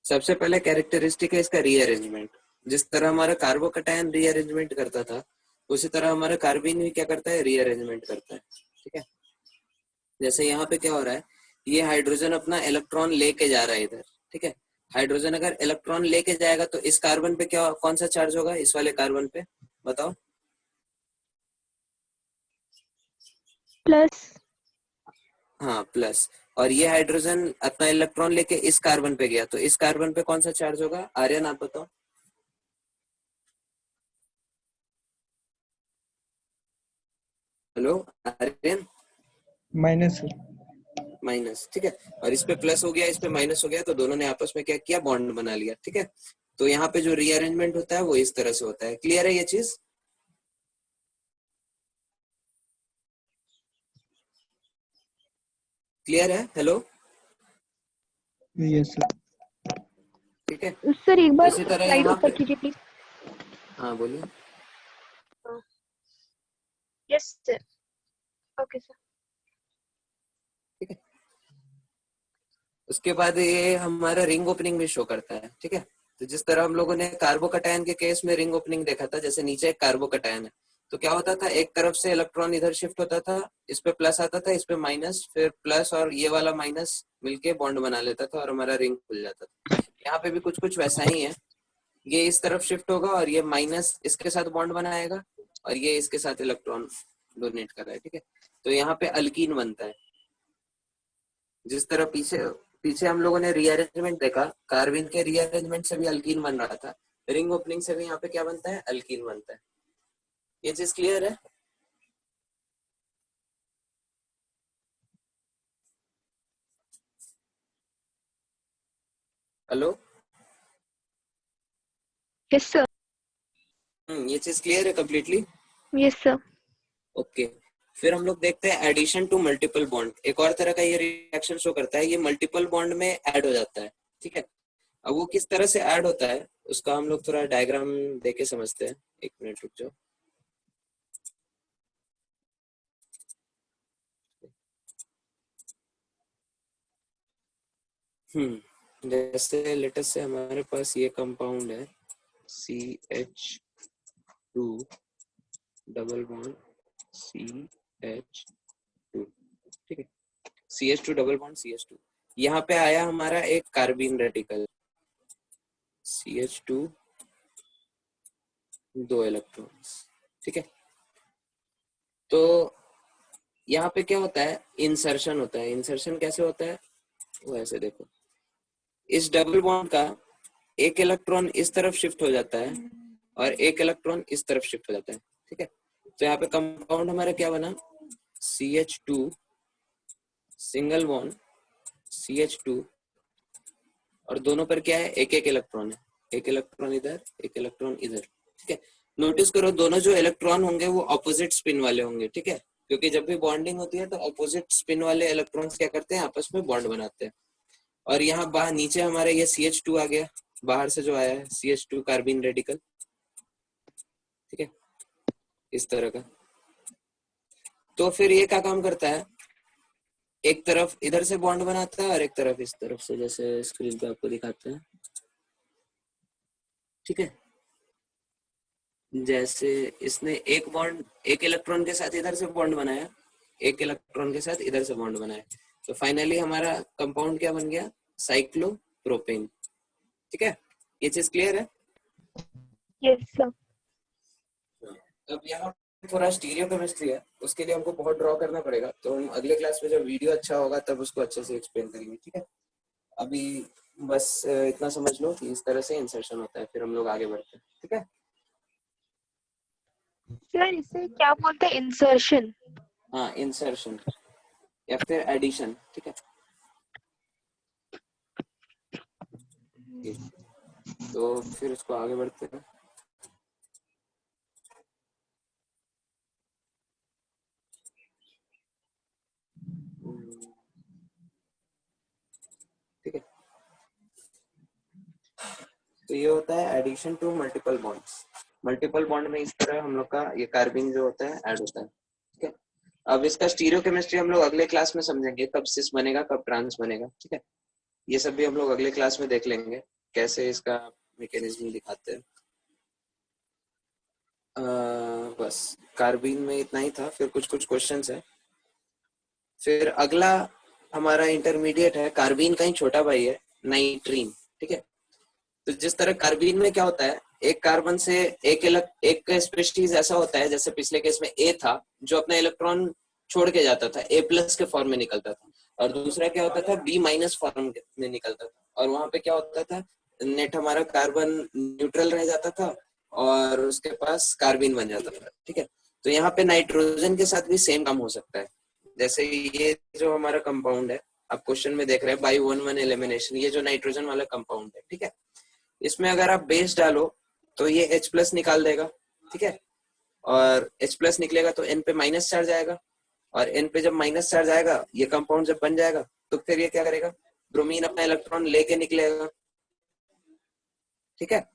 सबसे पहले कैरेक्टरिस्टिक है इसका रीअरेंजमेंट। जिस तरह हमारा कार्बोकैटायन रीअरेंजमेंट करता था, उसी तरह हमारा कार्बन भी क्या करता है, रीअरेंजमेंट करता है। ठीक है, जैसे यहाँ पे क्या हो रहा है, ये हाइड्रोजन अपना इलेक्ट्रॉन लेके जा रहा है इधर। ठीक है, हाइड्रोजन अगर इलेक्ट्रॉन लेके जाएगा तो इस कार्बन पे क्या, कौन सा चार्ज होगा, इस वाले कार्बन पे बताओ। प्लस। हाँ, प्लस। और ये हाइड्रोजन अपना इलेक्ट्रॉन लेके इस कार्बन पे गया, तो इस कार्बन पे कौन सा चार्ज होगा, आर्यन आप बताओ। Hello Aryan. Minus sir. Minus, ठीक है। और इस पे प्लस हो गया, इस पे माइनस हो गया, तो दोनों ने आपस में क्या किया, बॉन्ड बना लिया। ठीक है, तो यहाँ पे जो रीअरेंजमेंट होता है वो इस तरह से होता है। क्लियर है ये चीज? क्लियर है? Hello, yes sir. ठीक है। सर एक बार इसी तरह स्लाइड यहाँ ऊपर पे, कीजिए प्लीज। हाँ बोलिए। Yes sir, okay sir. ठीक है, उसके बाद ये हमारा रिंग ओपनिंग भी शो करता है। ठीक है, तो जिस तरह हम लोगों ने कार्बोकैटायन के केस में रिंग ओपनिंग देखा था, जैसे नीचे एक कार्बोकैटायन है, तो क्या होता था, एक तरफ से इलेक्ट्रॉन इधर शिफ्ट होता था, इस पे प्लस आता था, इस पे माइनस, फिर प्लस और ये वाला माइनस मिलके बॉन्ड बना लेता था और हमारा रिंग खुल जाता था। यहाँ पे भी कुछ कुछ वैसा ही है, ये इस तरफ शिफ्ट होगा और ये माइनस इसके साथ बॉन्ड बनाएगा और ये इसके साथ इलेक्ट्रॉन डोनेट कर रहा है। ठीक है, तो यहाँ पे अल्कीन बनता है। जिस तरह पीछे पीछे हम लोगों ने रीअरेंजमेंट देखा, कार्बन के रीअरेंजमेंट से भी अल्कीन बन रहा था, रिंग ओपनिंग से भी यहाँ पे क्या बनता है, अल्कीन बनता है। ये चीज क्लियर है? Hello, yes sir. ये चीज क्लियर है कंप्लीटली? Yes sir. ओके, फिर हम लोग देखते हैं एडिशन टू मल्टीपल बॉन्ड। एक और तरह का ये रिएक्शन शो करता है, ये मल्टीपल बॉन्ड में ऐड हो जाता है। ठीक है, अब वो किस तरह से ऐड होता है उसका हम लोग थोड़ा डायग्राम देके समझते हैं। एक मिनट रुक जाओ। जैसे लेटेस्ट से हमारे पास ये कंपाउंड है CH2 डबल बॉन्ड CH2। ठीक है, CH2 डबल बॉन्ड CH2, यहाँ पे आया हमारा एक कार्बीन रेडिकल CH2 दो इलेक्ट्रॉन्स। ठीक है, तो यहाँ पे क्या होता है, इंसर्शन होता है। इंसर्शन कैसे होता है, वो ऐसे देखो, इस डबल बॉन्ड का एक इलेक्ट्रॉन इस तरफ शिफ्ट हो जाता है और एक इलेक्ट्रॉन इस तरफ शिफ्ट हो जाता है। ठीक है, तो यहाँ पे कंपाउंड हमारा क्या बना, CH2 सिंगल बॉन्ड CH2 और दोनों पर क्या है, एक एक इलेक्ट्रॉन है, एक इलेक्ट्रॉन इधर, एक इलेक्ट्रॉन इधर, ठीक है। नोटिस करो दोनों जो इलेक्ट्रॉन होंगे वो ऑपोजिट स्पिन वाले होंगे, ठीक है, क्योंकि जब भी बॉन्डिंग होती है तो ऑपोजिट स्पिन वाले इलेक्ट्रॉन्स क्या करते हैं, आपस में बॉन्ड बनाते हैं। और यहाँ बाहर नीचे हमारे ये CH2 आ गया, बाहर से जो आया है CH2 कार्बिन रेडिकल, ठीक है, इस तरह का। तो फिर ये क्या काम करता है, एक तरफ इधर से बॉन्ड बनाता है और एक तरफ इस तरफ से, जैसे स्क्रीन पे आपको दिखाते हैं, ठीक है। जैसे इसने एक बॉन्ड एक इलेक्ट्रॉन के साथ इधर से बॉन्ड बनाया, एक इलेक्ट्रॉन के साथ इधर से बॉन्ड बनाया, तो फाइनली हमारा कंपाउंड क्या बन गया, साइक्लोप्रोपेन, ठीक है। ये चीज क्लियर है? Yes, sir. अब यहाँ थोड़ा स्टीरियो केमिस्ट्री है, उसके लिए हमको बहुत ड्रॉ करना पड़ेगा, तो हम अगले क्लास में जब वीडियो अच्छा होगा तब उसको अच्छे से एक्सप्लेन करेंगे, ठीक है। अभी बस इतना समझ लो कि इस तरह से इंसर्शन होता है, फिर हम लोग आगे बढ़ते हैं, ठीक है। सर इसे क्या बोलते हैं, इंसर्शन? हाँ, इंसर्शन या फिर एडिशन, ठीक है। तो फिर इसको आगे बढ़ते हैं। ठीक है, तो ये होता है addition to multiple bonds. Multiple bond में इस तरह हम लोग का ये कार्बिन जो होता है ऐड होता है, ठीक है। अब इसका स्टीरियो केमिस्ट्री हम लोग अगले क्लास में समझेंगे, कब सिस बनेगा कब ट्रांस बनेगा, ठीक है। ये सब भी हम लोग अगले क्लास में देख लेंगे, कैसे इसका मैकेनिज्म दिखाते हैं। बस कार्बिन में इतना ही था, फिर कुछ कुछ क्वेश्चंस है। फिर अगला हमारा इंटरमीडिएट है, कार्बिन का ही छोटा भाई है, नाइट्रीन, ठीक है। तो जिस तरह कार्बिन में क्या होता है, एक कार्बन से एक स्पीशीज ऐसा होता है, जैसे पिछले केस में ए था जो अपना इलेक्ट्रॉन छोड़ के जाता था, A+ के फॉर्म में निकलता था, और दूसरा क्या होता था, B- फॉर्म में निकलता था, और वहां पे क्या होता था, नेट हमारा कार्बन न्यूट्रल रह जाता था और उसके पास कार्बिन बन जाता था, ठीक है। तो यहाँ पे नाइट्रोजन के साथ भी सेम काम हो सकता है। जैसे ये जो हमारा कंपाउंड है, आप क्वेश्चन में देख रहे हैं बाई 1-1 एलिमिनेशन, ये जो नाइट्रोजन वाला कंपाउंड है, ठीक है, इसमें अगर आप बेस डालो तो ये H+ निकाल देगा, ठीक है, और H+ निकलेगा तो N पे माइनस चार्ज आएगा, और N पे जब माइनस चार्ज आएगा, ये कंपाउंड जब बन जाएगा तो फिर ये क्या करेगा, ब्रोमीन अपना इलेक्ट्रॉन लेके निकलेगा, ठीक है,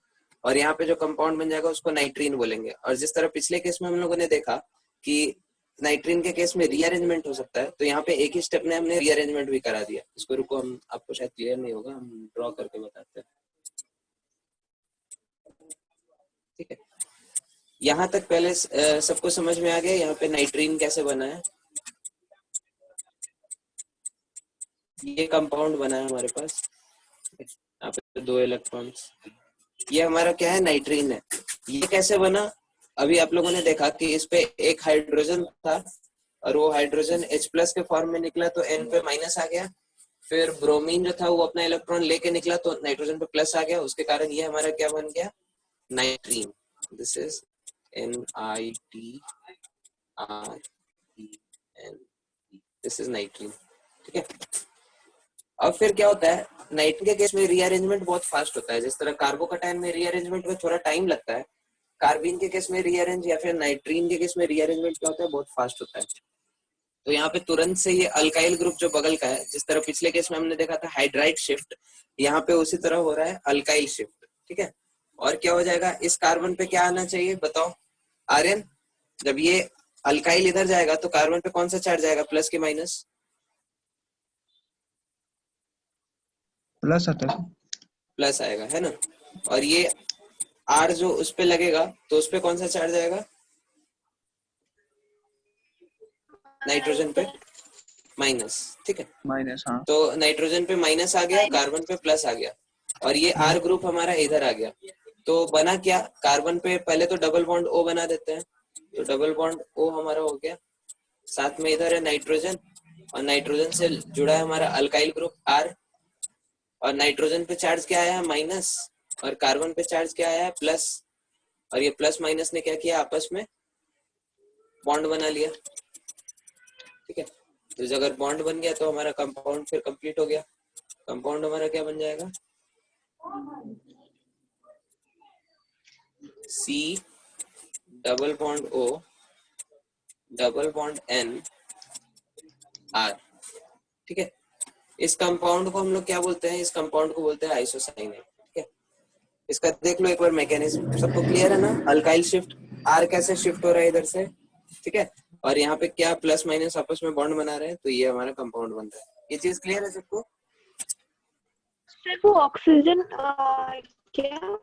और यहाँ पे जो कंपाउंड बन जाएगा उसको नाइट्रीन बोलेंगे। और जिस तरह पिछले केस में हम लोगों ने देखा कि नाइट्रीन के केस में रीअरेंजमेंट हो सकता है, तो यहाँ पे एक ही स्टेप में हमने रीअरेंजमेंट भी करा दिया। इसको रुको, हम आपको शायद क्लियर नहीं होगा, हम ड्रॉ करके बताते हैं, ठीक है। यहाँ तक पहले सबको समझ में आ गया यहाँ पे नाइट्रीन कैसे बना है। ये कंपाउंड बना है हमारे पास, यहाँ पे 2 इलेक्ट्रॉन्स, ये हमारा क्या है, नाइट्रीन है। ये कैसे बना, अभी आप लोगों ने देखा कि इस पे एक हाइड्रोजन था और वो हाइड्रोजन H+ के फॉर्म में निकला तो N पे माइनस आ गया, फिर ब्रोमीन जो था वो अपना इलेक्ट्रॉन लेके निकला तो नाइट्रोजन पे प्लस आ गया, उसके कारण ये हमारा क्या बन गया, नाइट्रीन। This is NiTREN, this is नाइट्रीन, ठीक है। अब फिर क्या होता है, नाइट्रीन के केस में रीअरेंजमेंट बहुत फास्ट होता है, जिस तरह कार्बोकैटायन में रीअरेंजमेंट में थोड़ा टाइम लगता है, कार्बिन के केस में रीअरेंज या फिर नाइट्रीन के केस में रीअरेंजमेंट क्या होता है, बहुत फास्ट होता है। तो यहाँ पे तुरंत से ये अल्काइल ग्रुप जो बगल का है, जिस तरह पिछले केस में हमने देखा था हाइड्राइड शिफ्ट, यहाँ पे उसी तरह हो रहा है अल्काइल शिफ्ट, ठीक है। और क्या हो जाएगा, इस कार्बन पे क्या आना चाहिए बताओ आर्यन, जब ये अल्काइल इधर जाएगा तो कार्बन पे कौन सा चार्ज आएगा, प्लस के माइनस? प्लस आता है। प्लस आएगा, है ना। और ये R जो उस पे लगेगा तो उस पे कौन सा चार्ज आएगा, नाइट्रोजन पे माइनस, ठीक है। माइनस, हाँ। तो नाइट्रोजन पे माइनस आ गया, कार्बन पे प्लस आ गया, और ये R ग्रुप हमारा इधर आ गया, तो बना क्या, कार्बन पे पहले तो डबल बॉन्ड O बना देते हैं, तो डबल बॉन्ड O हमारा हो गया, साथ में इधर है नाइट्रोजन, और नाइट्रोजन से जुड़ा है हमारा अल्काइल ग्रुप R, और नाइट्रोजन पे चार्ज क्या आया है, माइनस, और कार्बन पे चार्ज क्या आया है, प्लस, और ये प्लस माइनस ने क्या किया, आपस में बॉन्ड बना लिया, ठीक है। तो अगर बॉन्ड बन गया तो हमारा कंपाउंड फिर कंप्लीट हो गया। कंपाउंड हमारा क्या बन जाएगा, C double bond O double bond N R। ठीक है, इस कंपाउंड को हम लोग क्या बोलते हैं, इस कंपाउंड को बोलते हैं आइसोसाइनेट। ठीक है, इसका देख लो एक बार मैकेनिज्म, सबको क्लियर है ना। अल्काइल शिफ्ट, R कैसे शिफ्ट हो रहा है इधर से, ठीक है, और यहाँ पे क्या प्लस माइनस आपस में बॉन्ड बना रहे हैं, तो ये हमारा कंपाउंड बन रहा है। ये चीज क्लियर है सबको? सर वो ऑक्सीजन क्या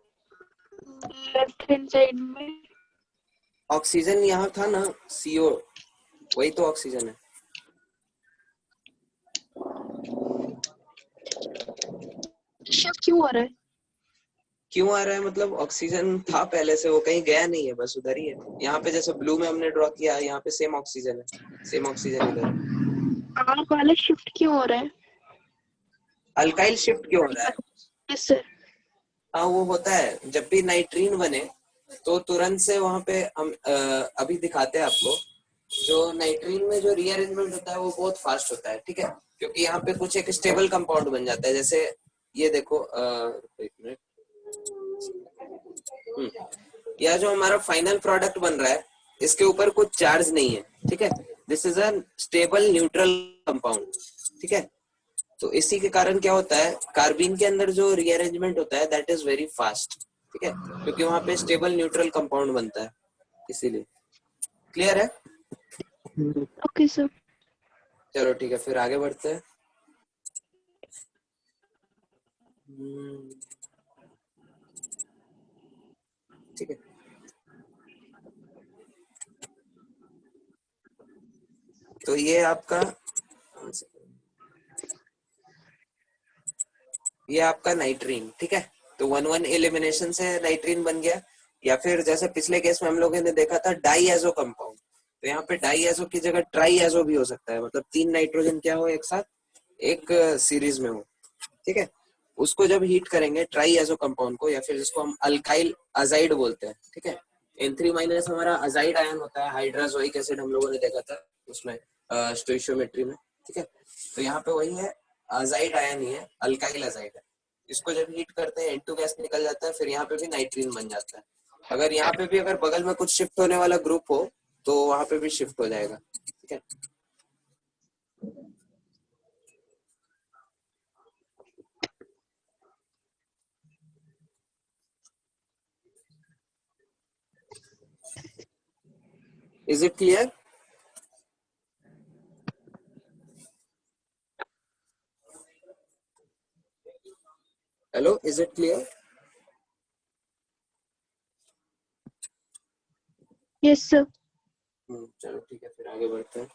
लेफ्ट हैंड साइड में? ऑक्सीजन यहाँ था ना, CO, वही तो ऑक्सीजन है। शिफ्ट क्यों हो रहा है? क्यों आ रहा है मतलब, ऑक्सीजन था पहले से, वो कहीं गया नहीं है, बस उधर ही है। यहाँ पे जैसे ब्लू में हमने ड्रॉ किया, यहाँ पे सेम ऑक्सीजन है, सेम ऑक्सीजन इधर है। आर वाला शिफ्ट क्यों हो रहा है? अल्काइल शिफ्ट क्यों हो रहा है? Yes sir. हाँ वो होता है जब भी नाइट्रीन बने तो तुरंत से वहां पे हम अभी दिखाते हैं आपको, जो नाइट्रीन में जो रीअरेंजमेंट होता है वो बहुत फास्ट होता है। ठीक है, क्योंकि यहाँ पे कुछ एक स्टेबल कंपाउंड बन जाता है। जैसे ये देखो, एक मिनट, यह जो हमारा फाइनल प्रोडक्ट बन रहा है इसके ऊपर कुछ चार्ज नहीं है। ठीक है, this is a stable neutral compound. ठीक है, तो इसी के कारण क्या होता है, कार्बिन के अंदर जो रीअरेंजमेंट होता है दैट इज वेरी फास्ट। ठीक है, क्योंकि वहां पे स्टेबल न्यूट्रल कंपाउंड बनता है, इसीलिए। क्लियर है? Okay sir. चलो ठीक है, फिर आगे बढ़ते हैं। ठीक है, तो ये आपका, ये आपका नाइट्रीन। ठीक है, तो 1-1 एलिमिनेशन से नाइट्रीन बन गया। या फिर जैसे पिछले केस में हम लोगों ने देखा था डाईएजो कंपाउंड, तो यहाँ पे डाईएजो की जगह ट्राईएजो भी हो सकता है, मतलब 3 नाइट्रोजन क्या हो एक साथ एक सीरीज में हो। ठीक है, उसको जब हीट करेंगे ट्राईएजो कंपाउंड को, या फिर जिसको हम अल्काइल अजाइड बोलते हैं। ठीक है, N3- हमारा अजाइड आयन होता है, हाइड्राजोइक एसिड हम लोगों ने देखा था उसमें स्टोइशियोमेट्री में। ठीक है, तो यहाँ पे वही है, अजाइड आयन ही है, अल्काइल अजाइड है। इसको जब हीट करते हैं N2 गैस निकल जाता है, फिर यहाँ पे भी नाइट्रीन बन जाता है। अगर यहाँ पे भी अगर बगल में कुछ शिफ्ट होने वाला ग्रुप हो तो वहां पे भी शिफ्ट हो जाएगा। ठीक है, is it clear? Hello, is it clear? Yes sir. चलो ठीक है, फिर आगे बढ़ते हैं।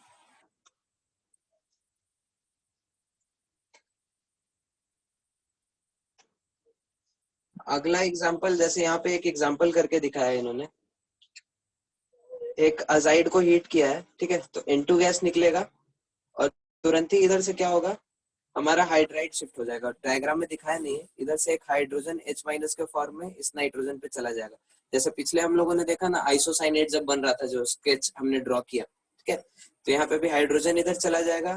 अगला एग्जांपल, जैसे यहाँ पे एक एग्जांपल करके दिखाया है इन्होंने, एक अजाइड को हीट किया है। ठीक है, तो N2 गैस निकलेगा और तुरंत ही इधर से क्या होगा, हमारा हाइड्राइड शिफ्ट हो जाएगा। डायग्राम में दिखाया नहीं है, इधर से एक हाइड्रोजन H- के फॉर्म में इस नाइट्रोजन पे चला जाएगा। जैसे पिछले हम लोगों ने देखा ना, आइसोसाइनेट जब बन रहा था, जो स्केच हमने ड्रॉ किया। ठीक है, तो यहाँ पे भी हाइड्रोजन इधर चला जाएगा,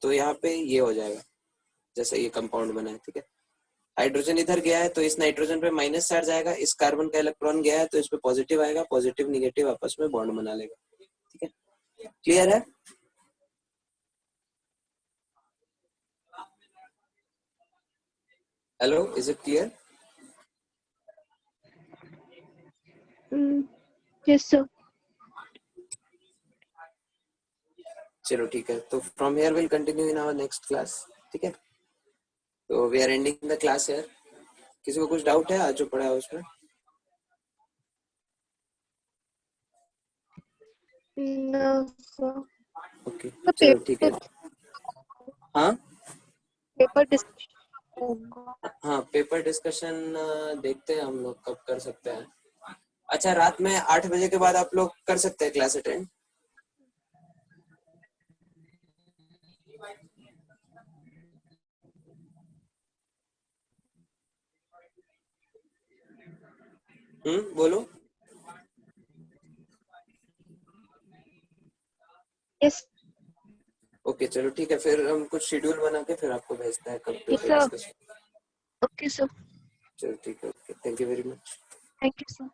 तो यहाँ पे ये हो जाएगा जैसे ये कंपाउंड बना है। ठीक है, हाइड्रोजन इधर गया है तो इस नाइट्रोजन पे माइनस चार्ज आएगा, इस कार्बन का इलेक्ट्रॉन गया है तो इस पे पॉजिटिव आएगा, पॉजिटिव निगेटिव आपस में बॉन्ड बना लेगा। ठीक है, क्लियर है? Hello, is it clear? Yes sir. चलो ठीक है, तो from here will continue in our next class. ठीक है, तो we are ending the class here. किसी को कुछ डाउट है आज जो पढ़ा है उसमें? No sir. ओके, तो चलो ठीक है। हाँ पेपर डिस्कशन होगा। हाँ, पेपर डिस्कशन देखते हैं हम लोग कब कर सकते हैं। अच्छा, रात में 8 बजे के बाद आप लोग कर सकते हैं क्लास अटेंड? बोलो। यस ओके चलो ठीक है, फिर हम कुछ शेड्यूल बना के फिर आपको भेजते हैं कब Yes, पे sir. डिस्कस। Okay, sir. चलो ठीक है, okay, thank you very much. Thank you, sir.